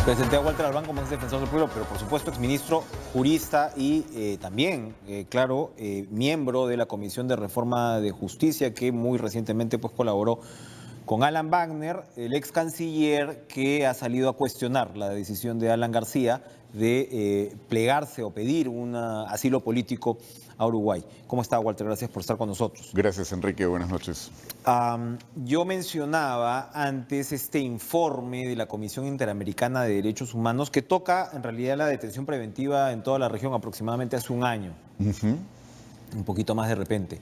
Presenté a Walter Albán como ex defensor del pueblo, pero por supuesto exministro, jurista y también, claro, miembro de la Comisión de Reforma de Justicia que muy recientemente pues, colaboró con Alan Wagner, el ex canciller que ha salido a cuestionar la decisión de Alan García de plegarse o pedir un asilo político a Uruguay. ¿Cómo está, Walter? Gracias por estar con nosotros. Gracias, Enrique. Buenas noches. Yo mencionaba antes este informe de la Comisión Interamericana de Derechos Humanos que toca en realidad la detención preventiva en toda la región aproximadamente hace un año, un poquito más de repente.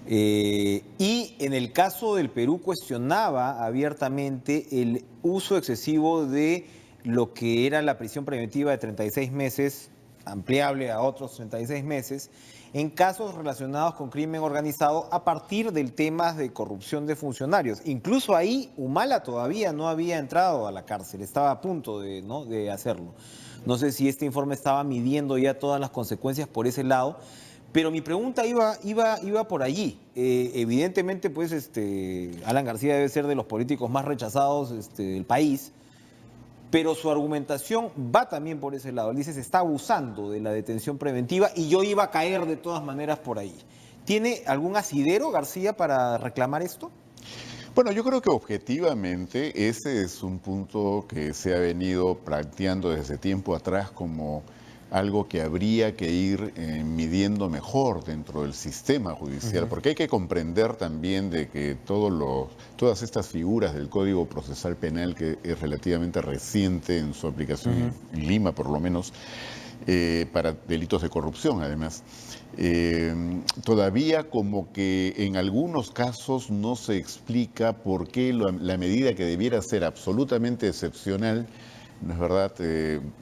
Y en el caso del Perú cuestionaba abiertamente el uso excesivo de lo que era la prisión preventiva de 36 meses, ampliable a otros 36 meses, en casos relacionados con crimen organizado a partir del tema de corrupción de funcionarios. Incluso ahí Humala todavía no había entrado a la cárcel, estaba a punto de hacerlo. No sé si este informe estaba midiendo ya todas las consecuencias por ese lado, pero mi pregunta iba por allí. Evidentemente, pues, Alan García debe ser de los políticos más rechazados del país, pero su argumentación va también por ese lado. Él dice, se está abusando de la detención preventiva y yo iba a caer de todas maneras por ahí. ¿Tiene algún asidero García para reclamar esto? Bueno, yo creo que objetivamente ese es un punto que se ha venido planteando desde tiempo atrás como algo que habría que ir midiendo mejor dentro del sistema judicial, porque hay que comprender también de que todas estas figuras del Código Procesal Penal, que es relativamente reciente en su aplicación en Lima por lo menos, para delitos de corrupción además, todavía como que en algunos casos no se explica por qué la medida que debiera ser absolutamente excepcional, no es verdad,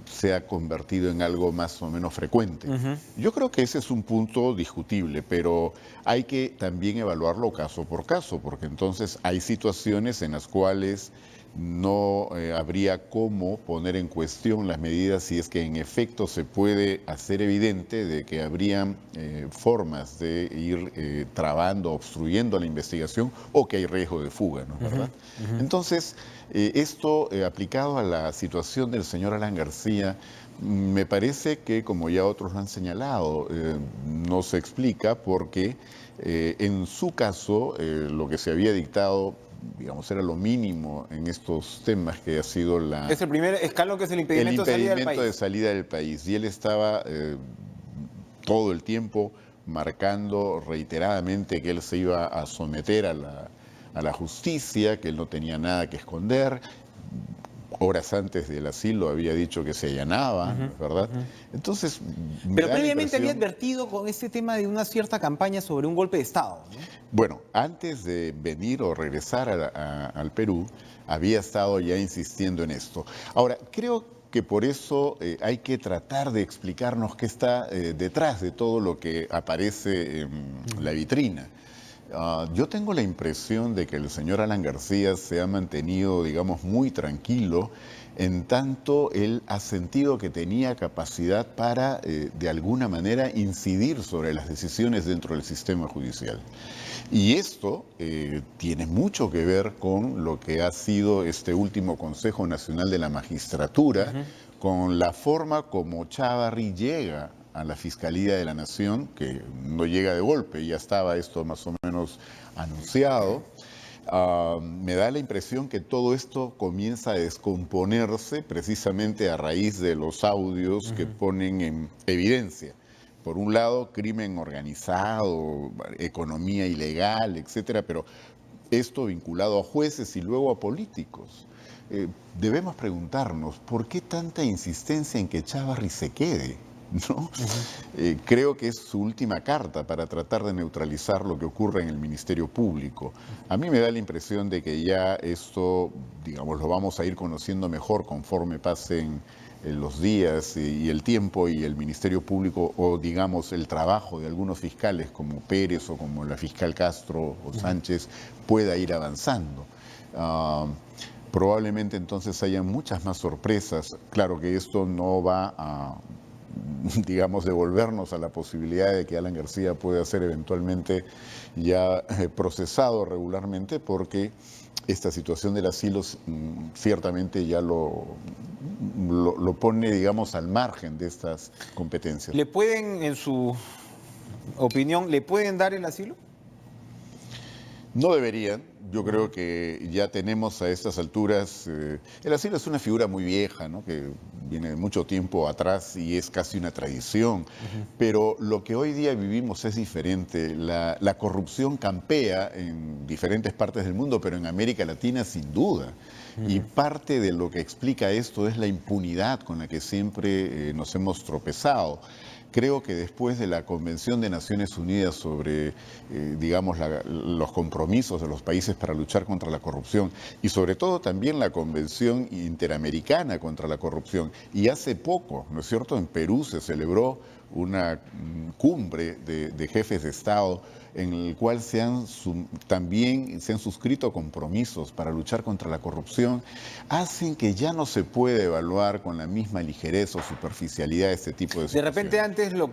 se ha convertido en algo más o menos frecuente. Yo creo que ese es un punto discutible, pero hay que también evaluarlo caso por caso, porque entonces hay situaciones en las cuales no habría cómo poner en cuestión las medidas si es que en efecto se puede hacer evidente de que habrían formas de ir trabando, obstruyendo la investigación o que hay riesgo de fuga, ¿no es verdad? Entonces, esto aplicado a la situación del señor Alan García, me parece que, como ya otros lo han señalado, no se explica porque en su caso lo que se había dictado, digamos, era lo mínimo en estos temas que ha sido Es el primer escalón, que es el impedimento de salida del país. Y él estaba todo el tiempo marcando reiteradamente que él se iba a someter a la justicia, que él no tenía nada que esconder. Horas antes del asilo había dicho que se allanaba, ¿verdad? Entonces, pero previamente había advertido con este tema de una cierta campaña sobre un golpe de Estado, ¿no? Bueno, antes de venir o regresar al Perú, había estado ya insistiendo en esto. Ahora, creo que por eso hay que tratar de explicarnos qué está detrás de todo lo que aparece en la vitrina. Yo tengo la impresión de que el señor Alan García se ha mantenido, digamos, muy tranquilo, en tanto él ha sentido que tenía capacidad para, de alguna manera, incidir sobre las decisiones dentro del sistema judicial. Y esto tiene mucho que ver con lo que ha sido este último Consejo Nacional de la Magistratura, con la forma como Chávarri llega a la Fiscalía de la Nación, que no llega de golpe, ya estaba esto más o menos anunciado. Me da la impresión que todo esto comienza a descomponerse precisamente a raíz de los audios que ponen en evidencia. Por un lado, crimen organizado, economía ilegal, etcétera, pero esto vinculado a jueces y luego a políticos. Debemos preguntarnos, ¿por qué tanta insistencia en que Chávarri se quede? ¿No? Creo que es su última carta para tratar de neutralizar lo que ocurre en el Ministerio Público. A mí me da la impresión de que ya esto, digamos, lo vamos a ir conociendo mejor conforme pasen los días y el tiempo, y el Ministerio Público, o digamos el trabajo de algunos fiscales como Pérez o como la fiscal Castro o Sánchez, pueda ir avanzando. Probablemente entonces haya muchas más sorpresas. Claro que esto no va a, digamos, devolvernos a la posibilidad de que Alan García pueda ser eventualmente ya procesado regularmente, porque esta situación del asilo ciertamente ya lo pone, digamos, al margen de estas competencias. ¿Le pueden, en su opinión, le pueden dar el asilo? No deberían. Yo creo que ya tenemos a estas alturas, el asilo es una figura muy vieja, ¿no? Que viene de mucho tiempo atrás y es casi una tradición, pero lo que hoy día vivimos es diferente. La corrupción campea en diferentes partes del mundo, pero en América Latina sin duda. Y parte de lo que explica esto es la impunidad con la que siempre nos hemos tropezado. Creo que después de la Convención de Naciones Unidas sobre, digamos, los compromisos de los países para luchar contra la corrupción y sobre todo también la Convención Interamericana contra la Corrupción, y hace poco, ¿no es cierto?, en Perú se celebró una cumbre de jefes de Estado en el cual también se han suscrito compromisos para luchar contra la corrupción, hacen que ya no se puede evaluar con la misma ligereza o superficialidad este tipo de De situaciones. repente antes lo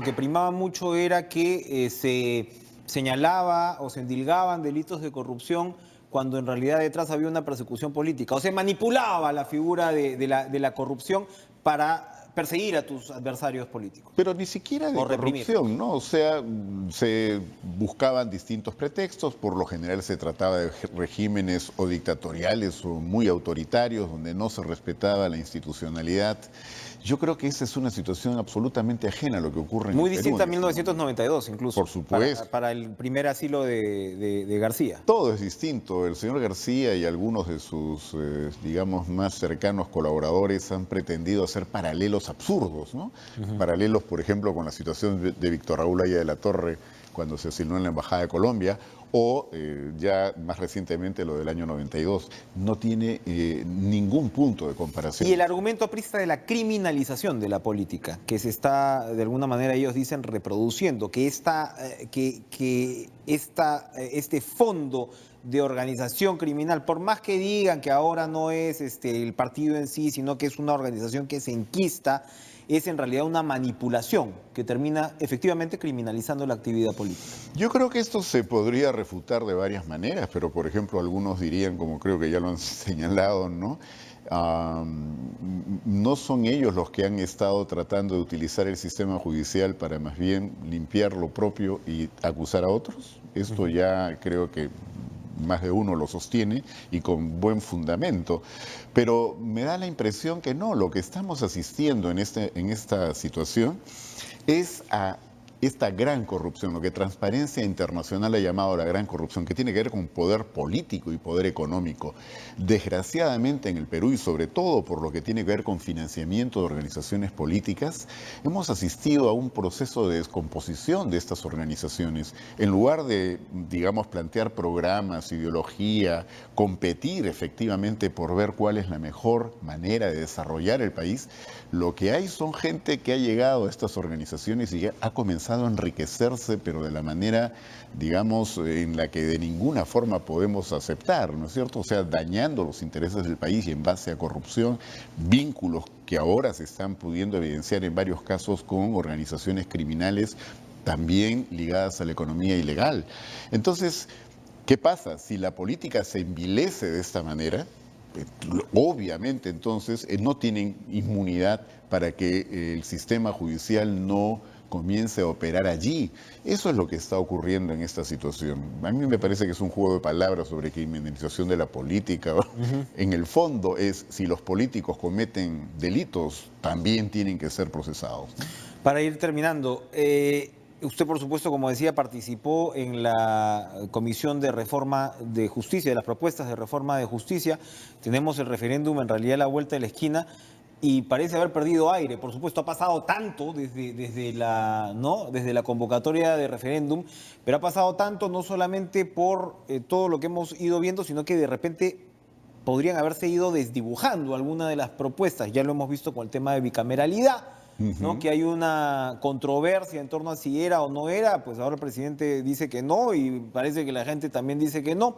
que primaba mucho era que se señalaba o se endilgaban delitos de corrupción cuando en realidad detrás había una persecución política, o se manipulaba la figura de la corrupción para perseguir a tus adversarios políticos Pero ni siquiera de o reprimirlos. corrupción, ¿no? O sea, se buscaban distintos pretextos, por lo general se trataba de regímenes o dictatoriales o muy autoritarios, donde no se respetaba la institucionalidad. Yo creo que esa es una situación absolutamente ajena a lo que ocurre en Muy el Perú distinta a en este momento. 1992 incluso, Por supuesto. para el primer asilo de García. Todo es distinto. El señor García y algunos de sus, digamos, más cercanos colaboradores han pretendido hacer paralelos absurdos, ¿no? Paralelos, por ejemplo, con la situación de Víctor Raúl Haya de la Torre cuando se asiló en la Embajada de Colombia, o ya más recientemente lo del año 92. No tiene ningún punto de comparación. Y el argumento aprista de la criminalización de la política, que se está, de alguna manera ellos dicen, reproduciendo, que este fondo de organización criminal, por más que digan que ahora no es el partido en sí, sino que es una organización que se enquista, es en realidad una manipulación que termina efectivamente criminalizando la actividad política. Yo creo que esto se podría refutar de varias maneras, pero por ejemplo algunos dirían, como creo que ya lo han señalado, ¿no? No son ellos los que han estado tratando de utilizar el sistema judicial para más bien limpiar lo propio y acusar a otros. Esto ya creo que más de uno lo sostiene y con buen fundamento, pero me da la impresión que no, lo que estamos asistiendo en esta situación es a esta gran corrupción, lo que Transparencia Internacional ha llamado la gran corrupción, que tiene que ver con poder político y poder económico. Desgraciadamente en el Perú, y sobre todo por lo que tiene que ver con financiamiento de organizaciones políticas, hemos asistido a un proceso de descomposición de estas organizaciones. En lugar de, digamos, plantear programas, ideología, competir efectivamente por ver cuál es la mejor manera de desarrollar el país, lo que hay son gente que ha llegado a estas organizaciones y ha comenzado a enriquecerse, pero de la manera, digamos, en la que de ninguna forma podemos aceptar, ¿no es cierto? O sea, dañando los intereses del país y en base a corrupción, vínculos que ahora se están pudiendo evidenciar en varios casos con organizaciones criminales también ligadas a la economía ilegal. Entonces, ¿qué pasa? Si la política se envilece de esta manera, obviamente entonces no tienen inmunidad para que el sistema judicial no comience a operar allí. Eso es lo que está ocurriendo en esta situación. A mí me parece que es un juego de palabras sobre criminalización de la política. En el fondo es, si los políticos cometen delitos, también tienen que ser procesados. Para ir terminando, usted, por supuesto, como decía, participó en la Comisión de Reforma de Justicia, de las propuestas de reforma de justicia. Tenemos el referéndum en realidad a la vuelta de la esquina y parece haber perdido aire. Por supuesto, ha pasado tanto desde la convocatoria de referéndum, pero ha pasado tanto no solamente por todo lo que hemos ido viendo, sino que de repente podrían haberse ido desdibujando algunas de las propuestas. Ya lo hemos visto con el tema de bicameralidad, ¿no? Que hay una controversia en torno a si era o no era, pues ahora el presidente dice que no y parece que la gente también dice que no.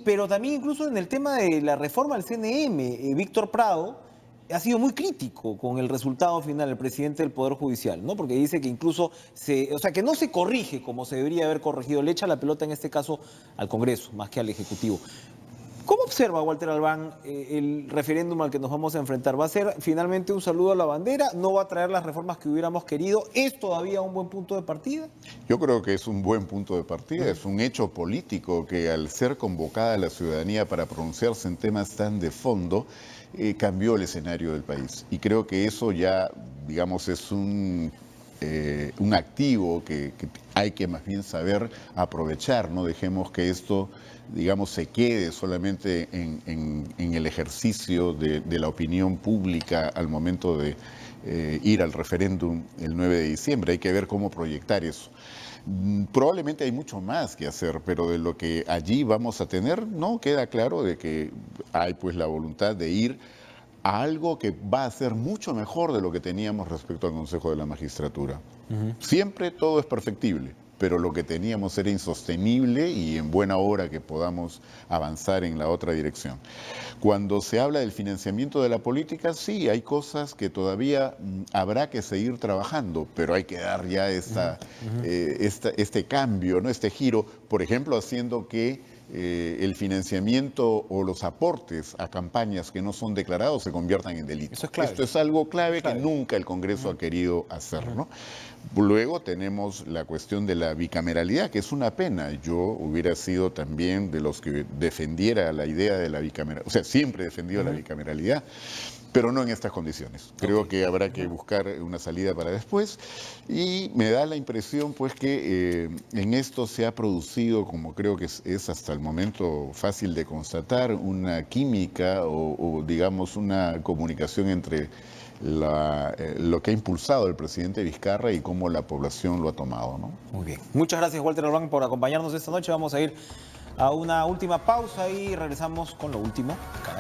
Pero también incluso en el tema de la reforma al CNM, Víctor Prado ha sido muy crítico con el resultado final el presidente del Poder Judicial, ¿no? Porque dice que incluso que no se corrige como se debería haber corregido, le echa la pelota en este caso al Congreso más que al Ejecutivo. ¿Cómo observa Walter Albán el referéndum al que nos vamos a enfrentar? ¿Va a ser finalmente un saludo a la bandera? ¿No va a traer las reformas que hubiéramos querido? ¿Es todavía un buen punto de partida? Yo creo que es un buen punto de partida, es un hecho político que al ser convocada la ciudadanía para pronunciarse en temas tan de fondo, cambió el escenario del país. Y creo que eso ya, digamos, es un activo que hay que más bien saber aprovechar, no dejemos que esto, digamos, se quede solamente en el ejercicio de la opinión pública al momento de ir al referéndum el 9 de diciembre. Hay que ver cómo proyectar eso. Probablemente hay mucho más que hacer, pero de lo que allí vamos a tener, no queda claro de que hay pues la voluntad de ir a algo que va a ser mucho mejor de lo que teníamos respecto al Consejo de la Magistratura. Siempre todo es perfectible, pero lo que teníamos era insostenible y en buena hora que podamos avanzar en la otra dirección. Cuando se habla del financiamiento de la política, sí, hay cosas que todavía habrá que seguir trabajando, pero hay que dar ya este cambio, ¿no? Este giro, por ejemplo, haciendo que el financiamiento o los aportes a campañas que no son declarados se conviertan en delitos. Eso es clave. Esto es algo clave que nunca el Congreso ha querido hacer, ¿no? Luego tenemos la cuestión de la bicameralidad, que es una pena. Yo hubiera sido también de los que defendiera la idea de la bicameralidad, o sea, siempre he defendido la bicameralidad, pero no en estas condiciones. Creo que habrá que buscar una salida para después y me da la impresión pues que en esto se ha producido, como creo que es hasta el momento fácil de constatar, una química o digamos una comunicación entre lo que ha impulsado el presidente Vizcarra y cómo la población lo ha tomado, ¿no? Muy bien. Muchas gracias, Walter Albán, por acompañarnos esta noche. Vamos a ir a una última pausa y regresamos con lo último acá.